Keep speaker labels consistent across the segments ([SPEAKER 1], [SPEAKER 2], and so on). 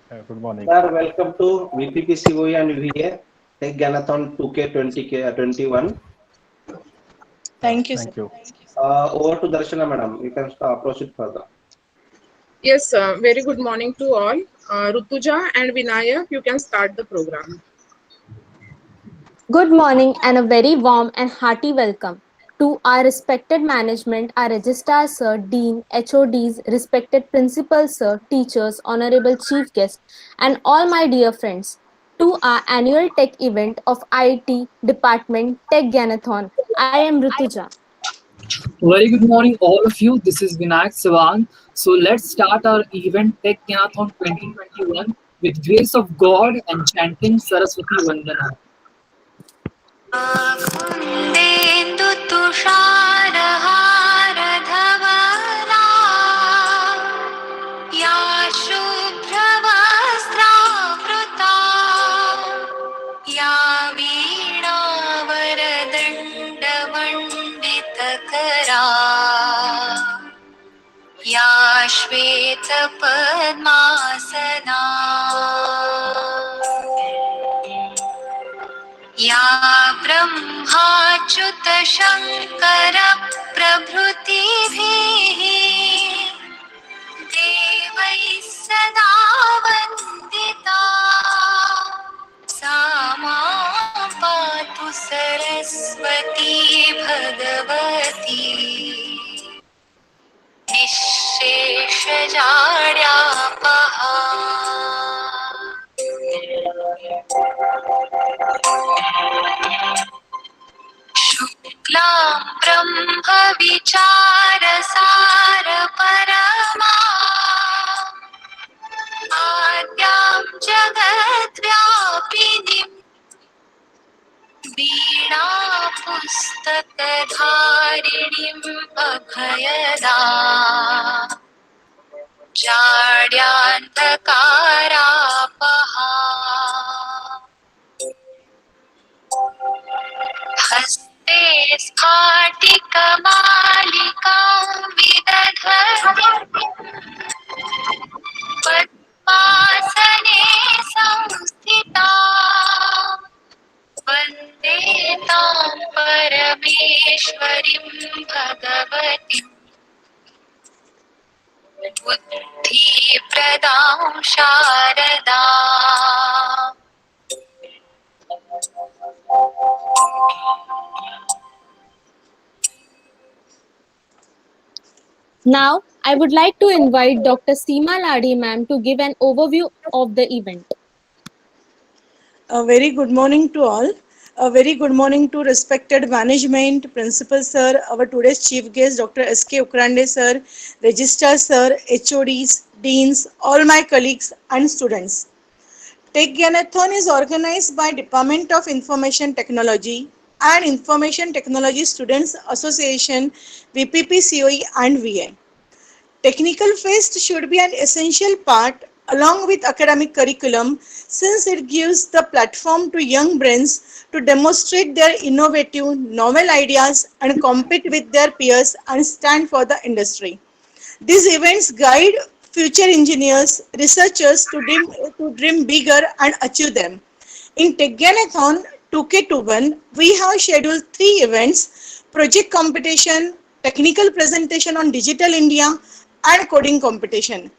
[SPEAKER 1] Good morning.
[SPEAKER 2] Sir, welcome to VPP COE and VA Tech Ganathon 2K21.
[SPEAKER 3] Thank you, sir.
[SPEAKER 1] Thank you.
[SPEAKER 2] Over to Darshana, madam. You can proceed further.
[SPEAKER 4] Yes, very good morning to all. Rutuja and Vinayak, you can start the program.
[SPEAKER 5] Good morning and a very warm and hearty welcome to our respected management, our registrar sir, dean, HODs, respected principals sir, teachers, honorable chief guests, and all my dear friends to our annual tech event of IT Department Tech Ganathon. I am Rutuja.
[SPEAKER 6] Very good morning, all of you. This is Vinayak Sawan. So let's start our event Tech Ganathon 2021 with grace of God and chanting Saraswati Vandana.
[SPEAKER 7] कुन्देन्दु तुषारहारधवला या शुभ्रवस्त्रावृता या वीणावरदण्डमण्डितकरा या श्वेतपद्मासना या ब्रह्माच्युत शङ्कर प्रभृतिभिः देवैः सदा वन्दिता सा मां पातु सरस्वती भगवती निःशेषजाड्यापहा शुक्लां ब्रह्मविचारसारपरमा आद्यां जगद्व्यापिनीं वीणापुस्तकधारिणीम् अभयदा जाड्यान्धकारापहा हस्ते स्फाटिकमालिकां विदधति पद्मासने संस्थिता वन्दे तां परमेश्वरीं भगवतीं बुद्धिप्रदां Sharda
[SPEAKER 5] Now, I would like to invite Dr. Seema Ladi ma'am to give an overview of the event.
[SPEAKER 3] A very good morning to all. A very good morning to respected management, principal sir, our today's chief guest, Dr. S.K. Ukrande sir, registrar sir, HODs, deans, all my colleagues and students. Tech Ganathon is organized by Department of Information Technology and Information Technology Students Association, VPP COE and VA. Technical Fest should be an essential part along with academic curriculum since it gives the platform to young brains to demonstrate their innovative, novel ideas and compete with their peers and stand for the industry. These events guide future engineers, researchers to dream bigger and achieve them. In Tech Ganathon 2K21, we have scheduled 3 events: project competition, technical presentation on Digital India, and coding competition.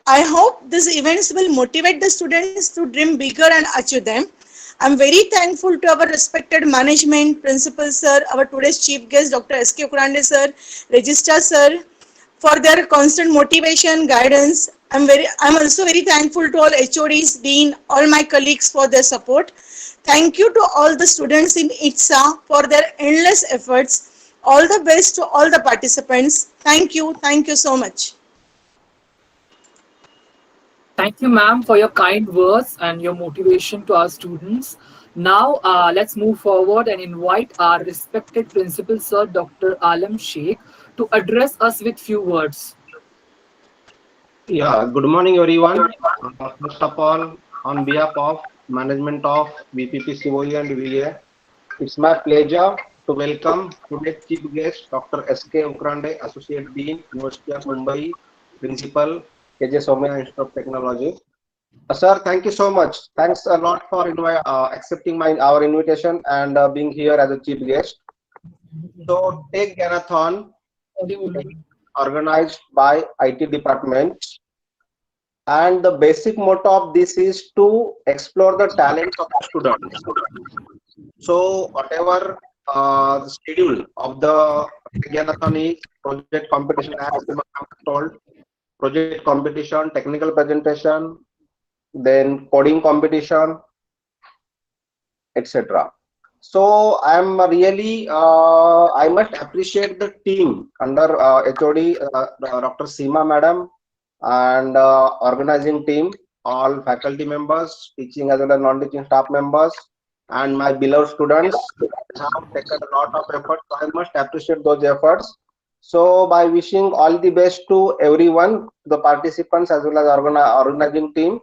[SPEAKER 3] I hope these events will motivate the students to dream bigger and achieve them. I'm very thankful to our respected management, principal sir, our today's chief guest, Dr. S.K. Ukrande sir, registrar sir, for their constant motivation, guidance. I'm also very thankful to all HODs, dean, all my colleagues for their support. Thank you to all the students in ITSA for their endless efforts. All the best to all the participants. Thank you so much.
[SPEAKER 6] Thank you, ma'am, for your kind words and your motivation to our students. Now, let's move forward and invite our respected principal, sir, Dr. Alam Sheikh, to address us with few words.
[SPEAKER 2] Yeah, good morning, everyone. First of all, on behalf of management of VPP COE and VA, it's my pleasure to welcome today's chief guest, Dr. S.K. Ukrande, Associate Dean, University of Mumbai, Principal, KJ Somaya Institute of Technology. Sir, thank you so much. Thanks a lot for accepting our invitation and being here as a chief guest. So, Tech Ganathon organized by IT department, and the basic motto of this is to explore the talents of the students. So, whatever the schedule of the Ganathon is, project competition, as Seema told, project competition, technical presentation, then coding competition, etc. So I'm really I must appreciate the team under HOD Dr. Seema Madam and organizing team, all faculty members, teaching as well as non-teaching staff members, and my beloved students have taken a lot of effort. So I must appreciate those efforts. So by wishing all the best to everyone, the participants as well as organizing team,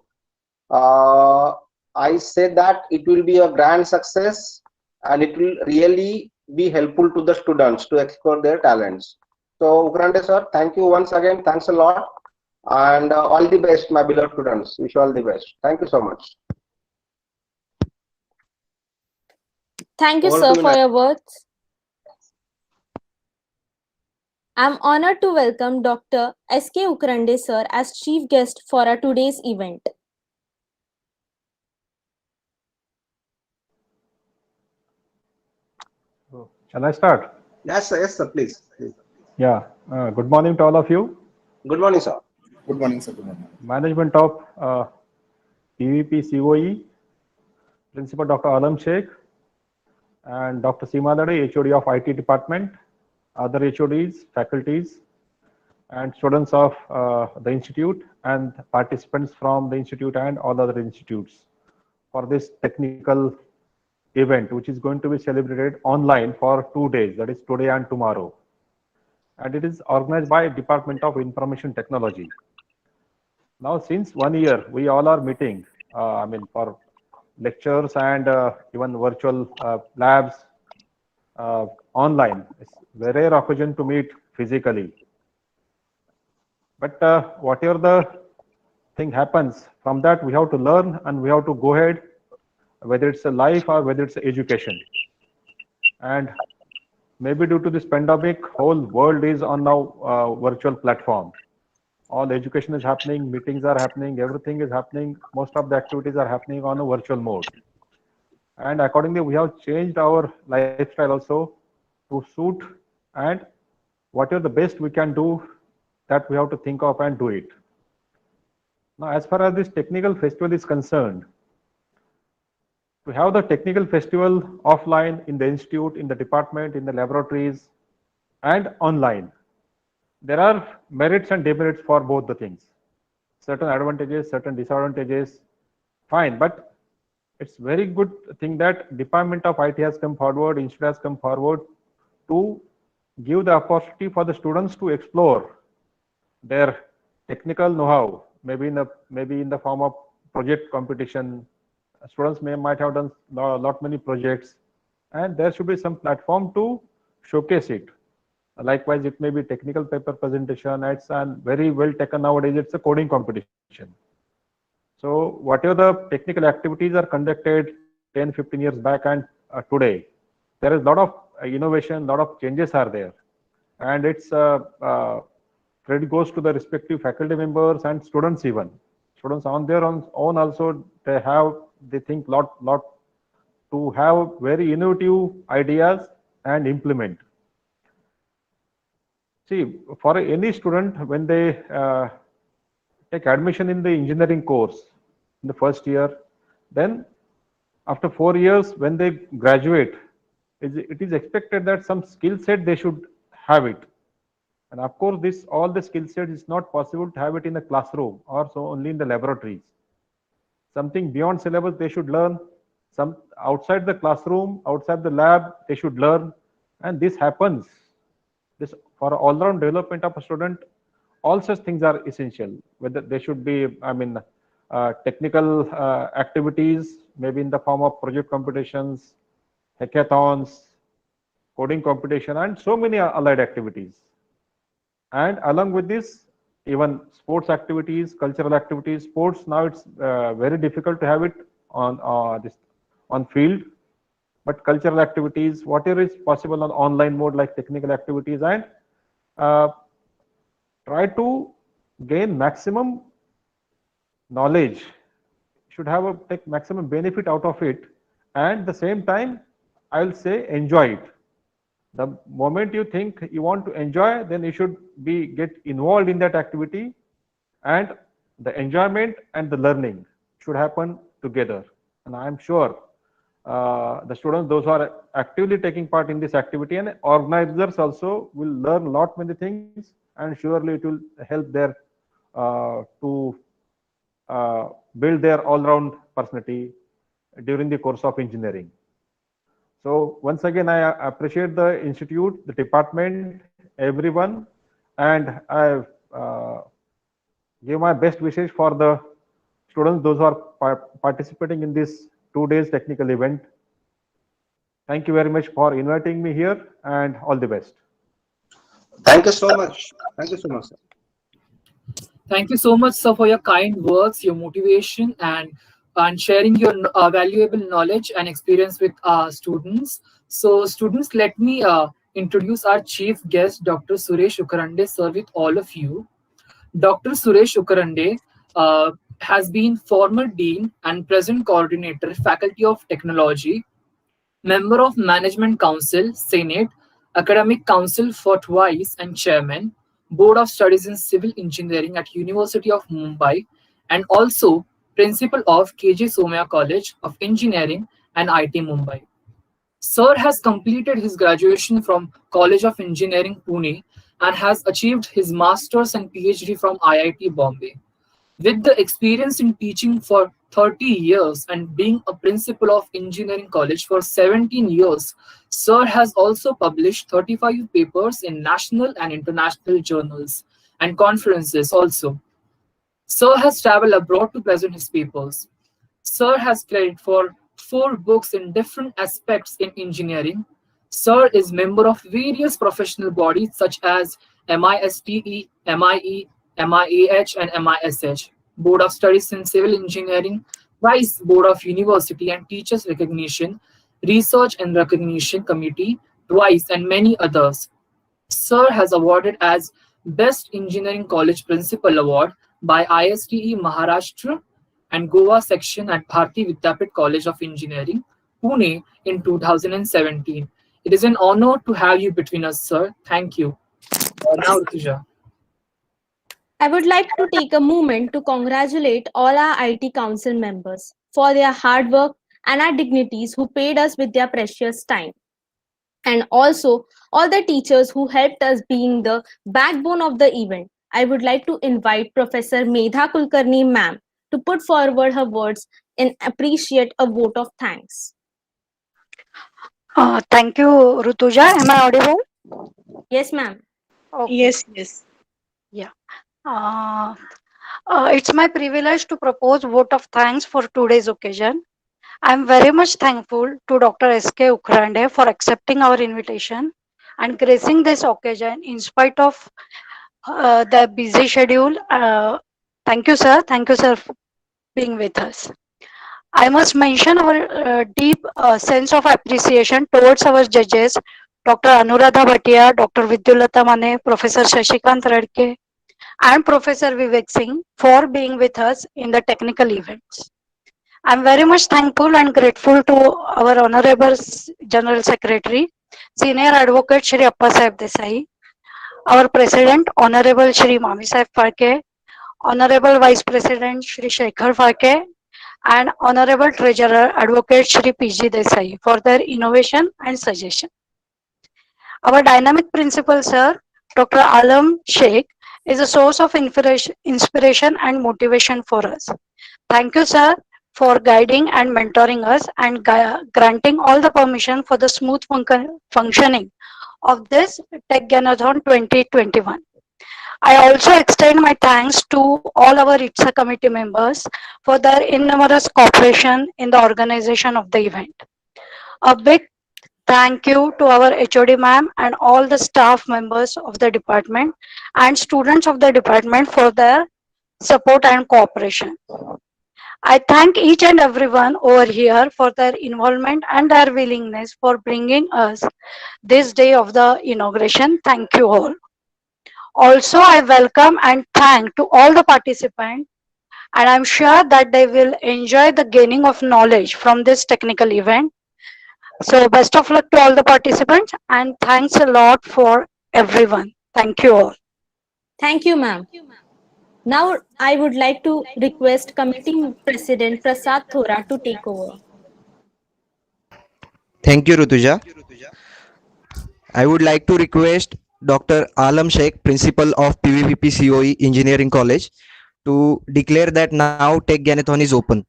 [SPEAKER 2] uh, I say that it will be a grand success and it will really be helpful to the students to explore their talents. So, Ukrande sir, thank you once again. Thanks a lot. And all the best, my beloved students. Wish you all the best. Thank you so much.
[SPEAKER 5] Thank you,
[SPEAKER 2] Over
[SPEAKER 5] sir,
[SPEAKER 2] to you,
[SPEAKER 5] for
[SPEAKER 2] Nat.
[SPEAKER 5] your words. I'm honored to welcome Dr. S.K. Ukrande, sir, as chief guest for our today's event.
[SPEAKER 1] So, shall I start?
[SPEAKER 2] Yes, sir, please. Please.
[SPEAKER 1] Yeah. Good morning to all of you.
[SPEAKER 2] Good morning, sir.
[SPEAKER 8] Good morning, sir. Good morning.
[SPEAKER 1] Management of PVP COE, Principal Dr. Alam Sheikh, and Dr. Seema Dade, HOD of IT Department, other HODs, faculties, and students of the institute, and participants from the institute and all other institutes for this technical event, which is going to be celebrated online for 2 days, that is today and tomorrow. And it is organized by Department of Information Technology. Now, since 1 year, we all are meeting, for lectures and even virtual labs online. It's very rare occasion to meet physically. But whatever the thing happens, from that we have to learn and we have to go ahead, whether it's a life or whether it's education. And maybe due to this pandemic, whole world is on now virtual platform. All education is happening, meetings are happening, everything is happening. Most of the activities are happening on a virtual mode. And accordingly, we have changed our lifestyle also to suit, and whatever the best we can do, that we have to think of and do it. Now, as far as this technical festival is concerned, to have the technical festival offline in the institute, in the department, in the laboratories, and online, there are merits and demerits for both the things. Certain advantages, certain disadvantages, fine. But it's very good thing that Department of IT has come forward, Institute has come forward to give the opportunity for the students to explore their technical know-how, maybe in the form of project competition. Students might have done lot many projects, and there should be some platform to showcase it. Likewise, it may be technical paper presentation. It's very well taken nowadays. It's a coding competition. So whatever the technical activities are conducted 10, 15 years back and today, there is a lot of innovation, a lot of changes are there. And it's credit goes to the respective faculty members and students even. Students on their own also, they think lot to have very innovative ideas and implement. See, for any student, when they take admission in the engineering course in the first year, then after 4 years, when they graduate, it is expected that some skill set they should have it. And of course, all the skill set is not possible to have it in the classroom or so only in the laboratories. Something beyond syllabus they should learn. Some outside the classroom, outside the lab, they should learn. And this happens. This for all-round development of a student, all such things are essential. Whether they should be, technical activities, maybe in the form of project competitions, hackathons, coding competition, and so many allied activities. And along with this, even sports activities, cultural activities. Sports now it's very difficult to have it on this on field, but cultural activities, whatever is possible on online mode like technical activities, and uh, try to gain maximum knowledge, should have a take maximum benefit out of it, and the same time I will say enjoy it. The moment you think you want to enjoy, then you should be get involved in that activity, and the enjoyment and the learning should happen together. And I am sure the students, those who are actively taking part in this activity, and organizers also will learn a lot many things, and surely it will help their to build their all-round personality during the course of engineering. So once again, I appreciate the institute, the department, everyone, and I give my best wishes for the students, those who are participating in this 2 days technical event. Thank you very much for inviting me here, and all the best.
[SPEAKER 2] Thank you so much. Thank you so much, sir.
[SPEAKER 6] Thank you so much, sir, for your kind words, your motivation, and sharing your valuable knowledge and experience with our students. So, students, let me introduce our chief guest, Dr. Suresh Ukarande, sir, with all of you. Dr. Suresh Ukarande has been former dean and present coordinator, Faculty of Technology, member of Management Council, Senate, Academic Council for twice, and chairman, Board of Studies in Civil Engineering at University of Mumbai, and also principal of KJ Somaiya College of Engineering and IT Mumbai. Sir has completed his graduation from College of Engineering, Pune, and has achieved his master's and PhD from IIT Bombay. With the experience in teaching for 30 years and being a principal of engineering college for 17 years, Sir has also published 35 papers in national and international journals and conferences also. Sir has traveled abroad to present his papers. Sir has credit for 4 books in different aspects in engineering. Sir is member of various professional bodies such as MISTE, MIE, MIAH, and MISH, Board of Studies in Civil Engineering, Vice Board of University and Teachers Recognition, Research and Recognition Committee, twice, and many others. Sir has awarded as Best Engineering College Principal Award by ISTE Maharashtra and Goa section at Bharati Vidyapit College of Engineering, Pune in 2017. It is an honor to have you between us, sir. Thank you. Now, Rutuja.
[SPEAKER 5] I would like to take a moment to congratulate all our IT Council members for their hard work and our dignitaries who paid us with their precious time. And also all the teachers who helped us being the backbone of the event. I would like to invite Professor Medha Kulkarni ma'am to put forward her words and appreciate a vote of thanks.
[SPEAKER 8] Thank you, Rutuja. Am I audible?
[SPEAKER 5] Yes, ma'am.
[SPEAKER 8] Okay.
[SPEAKER 3] Yes.
[SPEAKER 8] It's my privilege to propose vote of thanks for today's occasion. I am very much thankful to Dr. S.K. Ukrande for accepting our invitation and gracing this occasion in spite of the busy schedule. Thank you, sir. Thank you, sir, for being with us. I must mention our deep sense of appreciation towards our judges, Dr. Anuradha Bhatia, Dr. Vidyulata Mane, Professor Shashikant Radke, and Professor Vivek Singh for being with us in the technical events. I'm very much thankful and grateful to our Honorable General Secretary, Senior Advocate Shri Appa Sahib Desai, our President, Honorable Shri Mami Sahib Phalke, Honorable Vice President Shri Shekhar Phalke, and Honorable Treasurer Advocate Shri P.G. Desai for their innovation and suggestion. Our dynamic principal, sir, Dr. Alam Sheikh, is a source of inspiration and motivation for us. Thank you, sir, for guiding and mentoring us and granting all the permission for the smooth functioning of this TechGanathon 2021. I also extend my thanks to all our ITSA committee members for their innumerous cooperation in the organization of the event. A big Thank you to our HOD ma'am and all the staff members of the department and students of the department for their support and cooperation. I thank each and everyone over here for their involvement and their willingness for bringing us this day of the inauguration. Thank you all. Also, I welcome and thank to all the participants, and I'm sure that they will enjoy the gaining of knowledge from this technical event. So best of luck to all the participants and thanks a lot for everyone. Thank you all.
[SPEAKER 5] Thank you, ma'am. Now, I would like to request Committee President Prasad Thora to take over.
[SPEAKER 9] Thank you, Rutuja. I would like to request Dr. Alam Sheikh, Principal of PVPP COE Engineering College, to declare that now Tech Ganathon is open.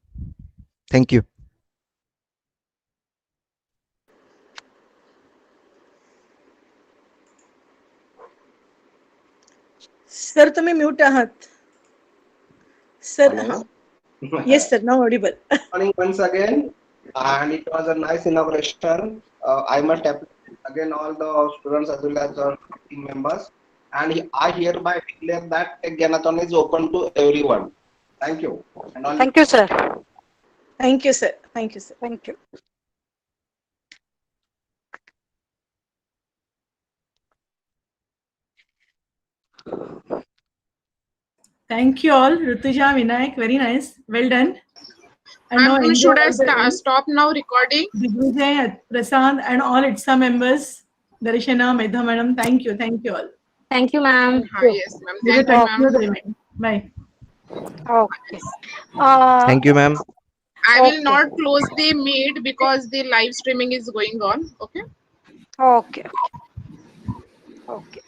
[SPEAKER 9] Thank you.
[SPEAKER 3] Sir तुम्ही mute आहात sir.
[SPEAKER 2] Hello.
[SPEAKER 3] Yes sir, now Audible.
[SPEAKER 2] Morning once again, and it was a nice inauguration. I must appreciate again all the students as well as our team members, and I hereby declare that Tech Ganathon is open to everyone. Thank you. And all
[SPEAKER 8] Thank you, sir.
[SPEAKER 3] Thank you sir. Thank you sir.
[SPEAKER 8] Thank you.
[SPEAKER 3] Thank you all. Rutuja, Vinayak, very nice. Well done. And now
[SPEAKER 4] Ma'am, should I
[SPEAKER 3] enjoy
[SPEAKER 4] stop now recording?
[SPEAKER 3] Digvijay, Prasad, and all ITSA members. Darshana, Medha madam, thank you. Thank you all.
[SPEAKER 5] Thank you, ma'am.
[SPEAKER 4] Yes, ma'am.
[SPEAKER 3] We will
[SPEAKER 4] Thank you,
[SPEAKER 3] continue
[SPEAKER 4] ma'am.
[SPEAKER 3] the event. Bye.
[SPEAKER 8] Okay.
[SPEAKER 9] Thank you, ma'am.
[SPEAKER 4] I will
[SPEAKER 8] Okay.
[SPEAKER 4] not close the meet because the live streaming is going on. Okay.
[SPEAKER 8] Okay. Okay.